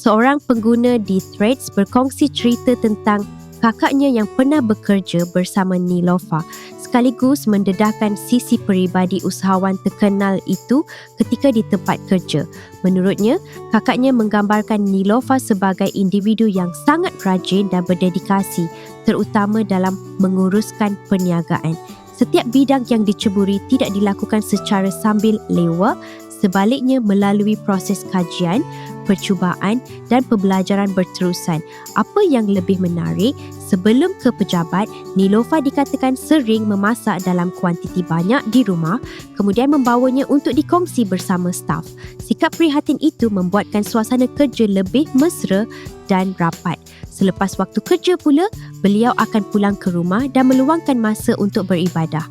Seorang pengguna di Threads berkongsi cerita tentang kakaknya yang pernah bekerja bersama Niloufar, sekaligus mendedahkan sisi peribadi usahawan terkenal itu ketika di tempat kerja. Menurutnya, kakaknya menggambarkan Niloufar sebagai individu yang sangat rajin dan berdedikasi, terutama dalam menguruskan perniagaan. Setiap bidang yang diceburi tidak dilakukan secara sambil lewa, sebaliknya melalui proses kajian, percubaan dan pembelajaran berterusan. Apa yang lebih menarik, sebelum ke pejabat, Niloufar dikatakan sering memasak dalam kuantiti banyak di rumah, kemudian membawanya untuk dikongsi bersama staf. Sikap prihatin itu membuatkan suasana kerja lebih mesra dan rapat. Selepas waktu kerja pula, beliau akan pulang ke rumah dan meluangkan masa untuk beribadah.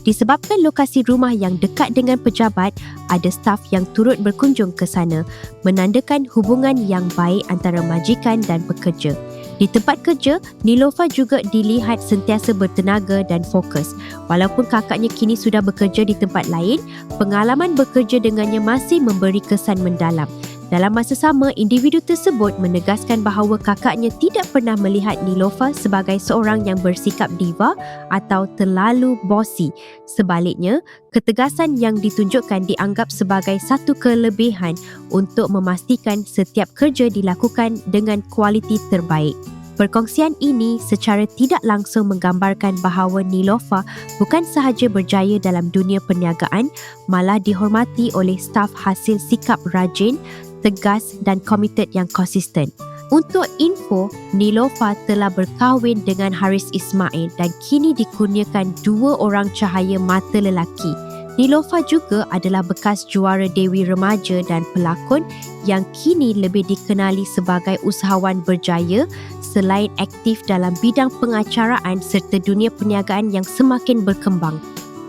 Disebabkan lokasi rumah yang dekat dengan pejabat, ada staf yang turut berkunjung ke sana, menandakan hubungan yang baik antara majikan dan pekerja. Di tempat kerja, Niloufar juga dilihat sentiasa bertenaga dan fokus. Walaupun kakaknya kini sudah bekerja di tempat lain, pengalaman bekerja dengannya masih memberi kesan mendalam. Dalam masa sama, individu tersebut menegaskan bahawa kakaknya tidak pernah melihat Niloufar sebagai seorang yang bersikap diva atau terlalu bossy. Sebaliknya, ketegasan yang ditunjukkan dianggap sebagai satu kelebihan untuk memastikan setiap kerja dilakukan dengan kualiti terbaik. Perkongsian ini secara tidak langsung menggambarkan bahawa Niloufar bukan sahaja berjaya dalam dunia perniagaan, malah dihormati oleh staf hasil sikap rajin, tegas dan komited yang konsisten. Untuk info, Niloufar telah berkahwin dengan Haris Ismail dan kini dikurniakan 2 orang cahaya mata lelaki. Niloufar juga adalah bekas juara Dewi Remaja dan pelakon yang kini lebih dikenali sebagai usahawan berjaya selain aktif dalam bidang pengacaraan serta dunia perniagaan yang semakin berkembang.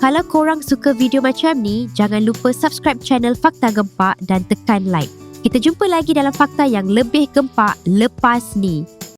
Kalau korang suka video macam ni, jangan lupa subscribe channel Fakta Gempak dan tekan like. Kita jumpa lagi dalam fakta yang lebih gempak lepas ni.